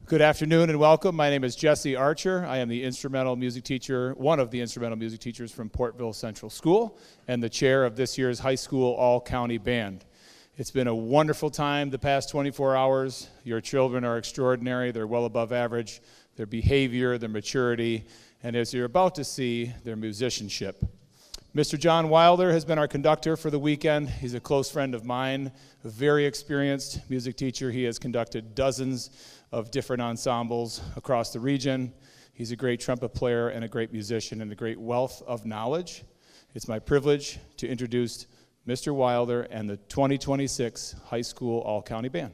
Good afternoon and welcome. My name is Jesse Archer. I am the instrumental music teacher, one of the instrumental music teachers from Portville Central School, and the chair of this year's high school all-county band. It's been a wonderful time the past 24 hours. Your children are extraordinary. They're well above average. Their behavior, their maturity, and as you're about to see, their musicianship. Mr. John Wilder has been our conductor for the weekend. He's a close friend of mine, a very experienced music teacher. He has conducted dozens of different ensembles across the region. He's a great trumpet player and a great musician and a great wealth of knowledge. It's my privilege to introduce Mr. Wilder and the 2026 High School All-County Band.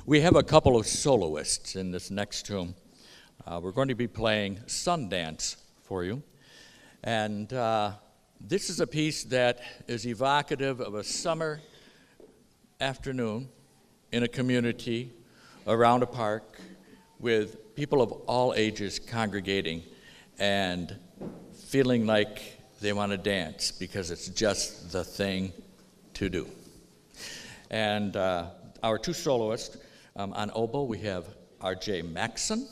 We have a couple of soloists in this next tune. We're going to be playing Sundance for you. And this is a piece that is evocative of a summer afternoon in a community around a park with people of all ages congregating and feeling like they want to dance because it's just the thing to do. And our two soloists, on oboe we have R.J. Maxson,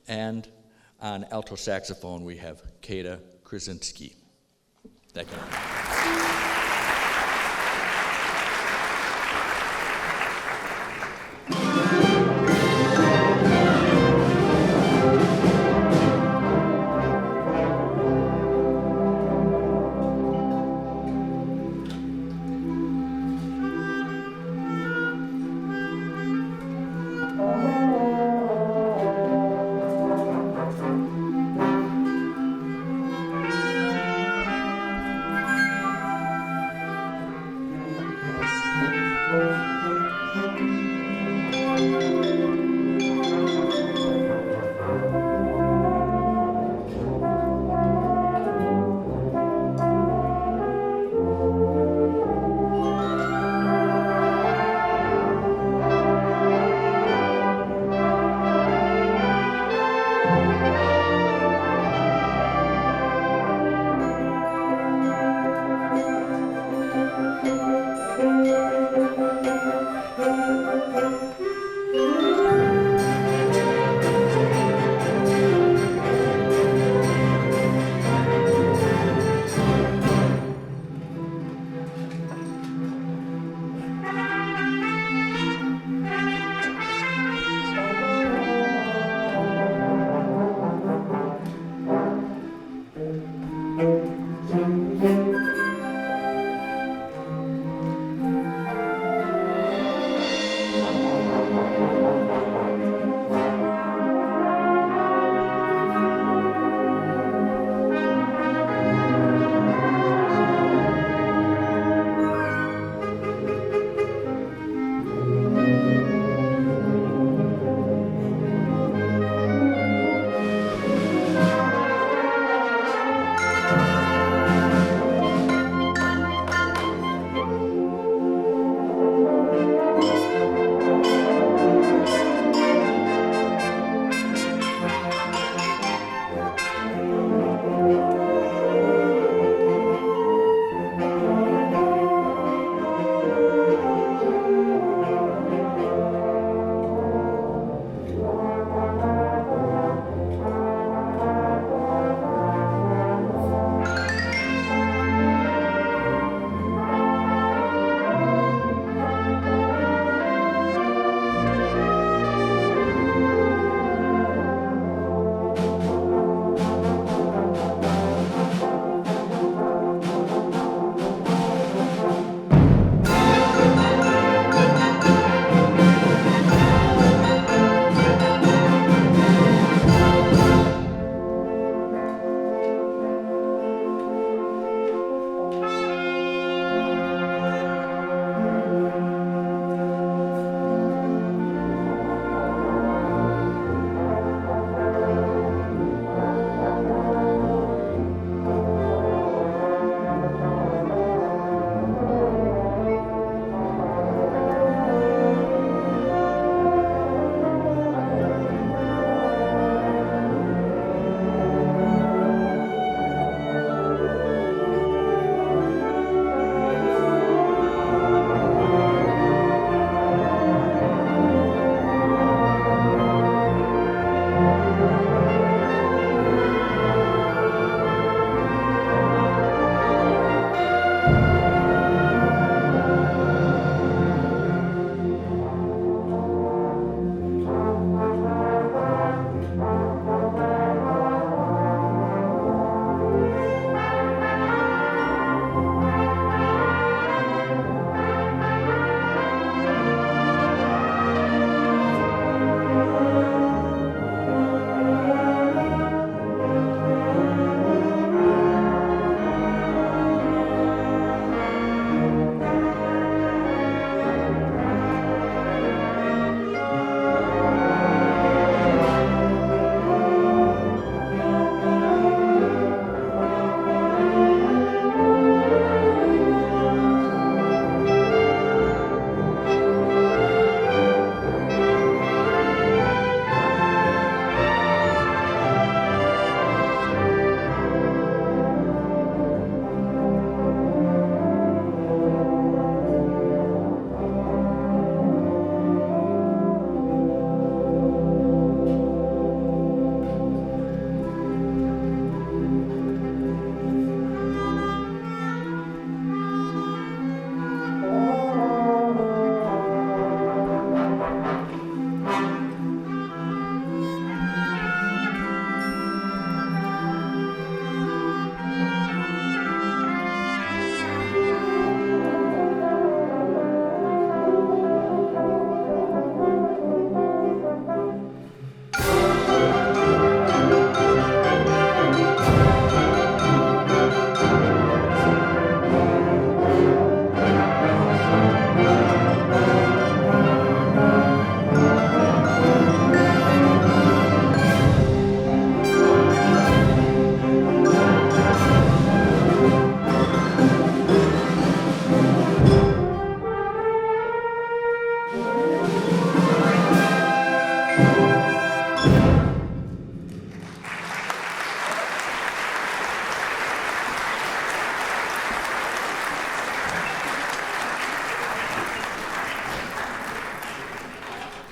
and on alto saxophone we have Kata Krasinski. Thank you.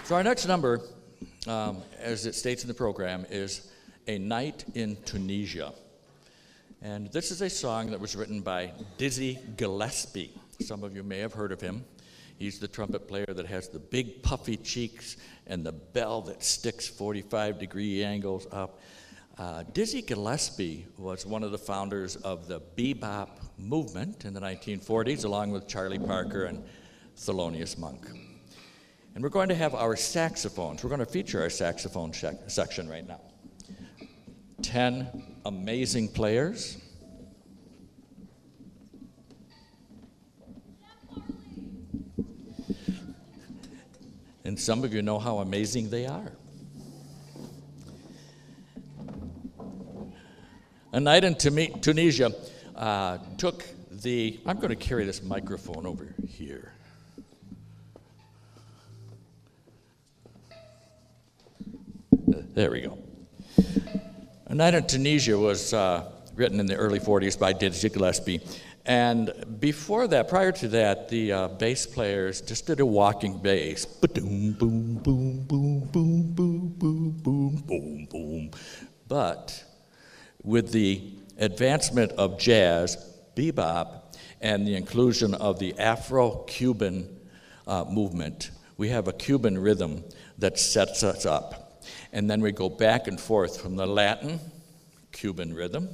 So our next number, as it states in the program, is A Night in Tunisia. And this is a song that was written by Dizzy Gillespie. Some of you may have heard of him. He's the trumpet player that has the big puffy cheeks and the bell that sticks 45-degree angles up. Dizzy Gillespie was one of the founders of the bebop movement in the 1940s, along with Charlie Parker and Thelonious Monk. And we're going to have our saxophones. We're going to feature our saxophone section right now. 10 amazing players. And some of you know how amazing they are. A Night in Tunisia took the, I'm going to carry this microphone over here. There we go. A Night in Tunisia was written in the early 40s by Dizzy Gillespie. And before that, prior to that, the bass players just did a walking bass. Ba-doom, boom, boom, boom, boom, boom, boom, boom, boom, boom. But with the advancement of jazz, bebop, and the inclusion of the Afro-Cuban movement, we have a Cuban rhythm that sets us up. And then we go back and forth from the Latin, Cuban rhythm,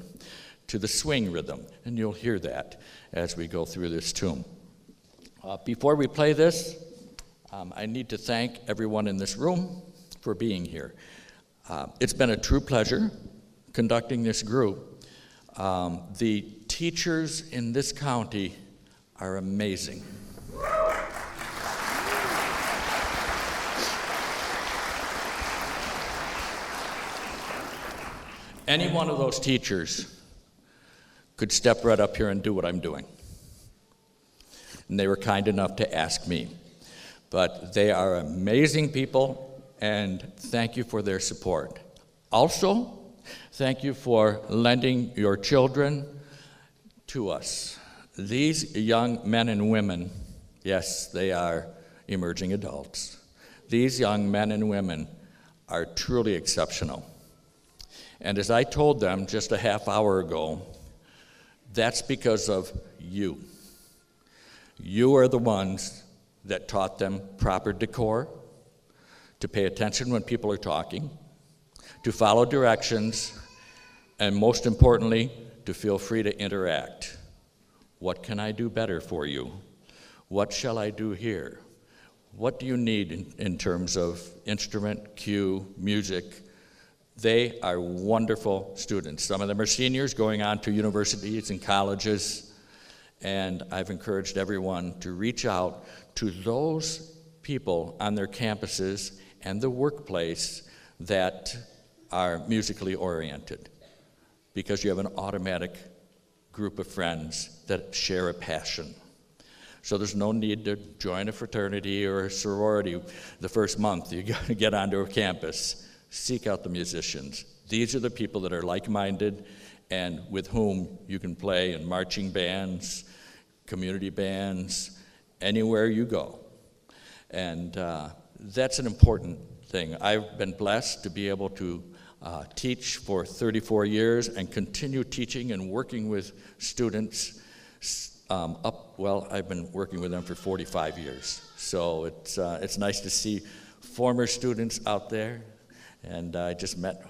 to the swing rhythm. And you'll hear that as we go through this tune. Before we play this, I need to thank everyone in this room for being here. It's been a true pleasure conducting this group. The teachers in this county are amazing. Any one of those teachers could step right up here and do what I'm doing. And they were kind enough to ask me. But they are amazing people, and thank you for their support. Also, thank you for lending your children to us. These young men and women, yes, they are emerging adults. These young men and women are truly exceptional. And as I told them just a half hour ago, that's because of you. You are the ones that taught them proper decor, to pay attention when people are talking, to follow directions, and most importantly, to feel free to interact. What can I do better for you? What shall I do here? What do you need in terms of instrument, cue, music? They are wonderful students. Some of them are seniors going on to universities and colleges, and I've encouraged everyone to reach out to those people on their campuses and the workplace that are musically oriented, because you have an automatic group of friends that share a passion. So there's no need to join a fraternity or a sorority the first month you get onto a campus. Seek out the musicians. These are the people that are like-minded and with whom you can play in marching bands, community bands, anywhere you go. And that's an important thing. I've been blessed to be able to teach for 34 years and continue teaching and working with students I've been working with them for 45 years. So it's nice to see former students out there. And I just met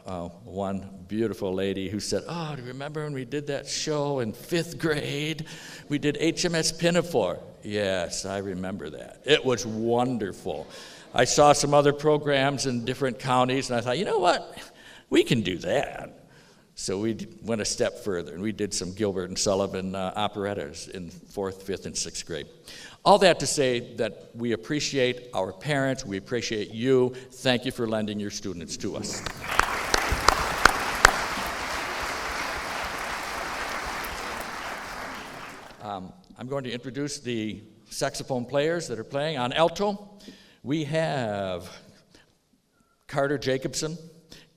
one beautiful lady who said, "Oh, do you remember when we did that show in 5th grade? We did HMS Pinafore." Yes, I remember that. It was wonderful. I saw some other programs in different counties, and I thought, you know what? We can do that. So we went a step further, and we did some Gilbert and Sullivan operettas in 4th, 5th, and 6th grade. All that to say that we appreciate our parents, we appreciate you. Thank you for lending your students to us. I'm going to introduce the saxophone players that are playing. On alto, we have Carter Jacobson,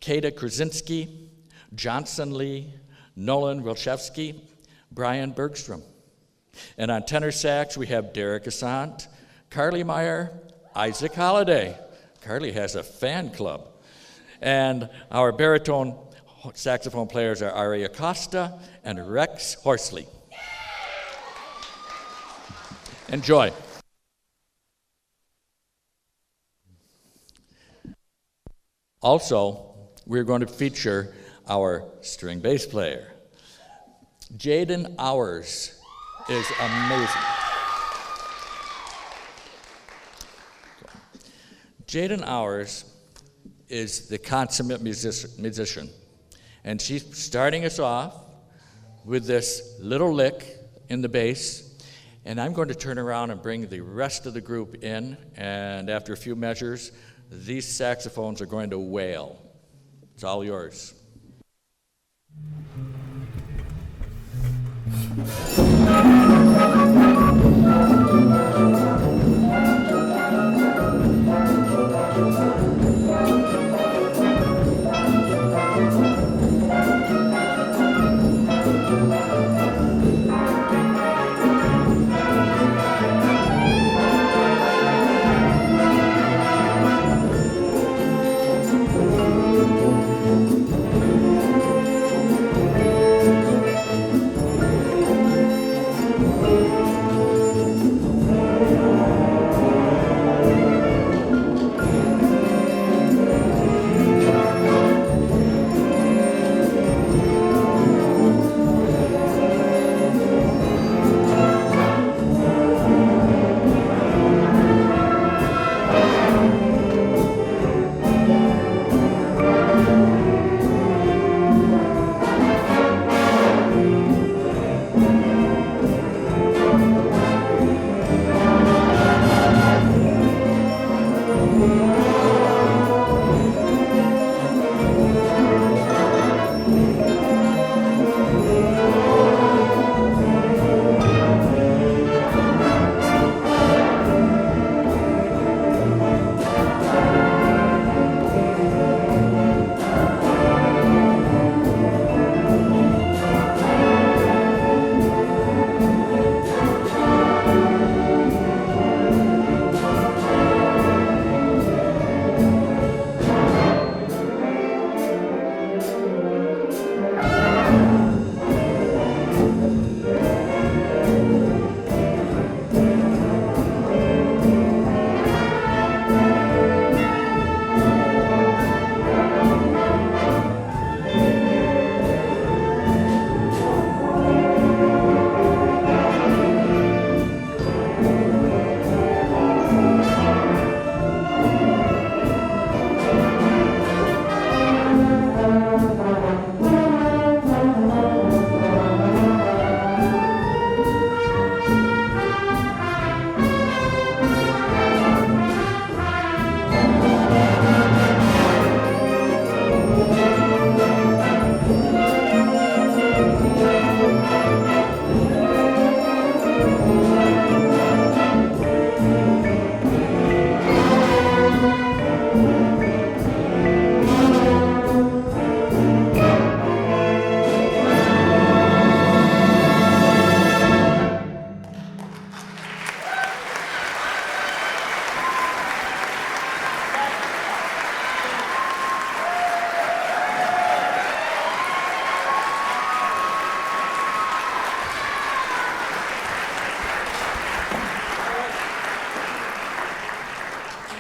Kata Krasinski, Johnson Lee, Nolan Wilczewski, Brian Bergstrom. And on tenor sax, we have Derek Assant, Carly Meyer, Isaac Holliday. Carly has a fan club. And our baritone saxophone players are Ari Acosta and Rex Horsley. Enjoy. Also, we're going to feature our string bass player. Jaden Hours is amazing. Jaden Hours is the consummate musician. And she's starting us off with this little lick in the bass. And I'm going to turn around and bring the rest of the group in. And after a few measures, these saxophones are going to wail. It's all yours.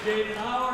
Jaden Hours.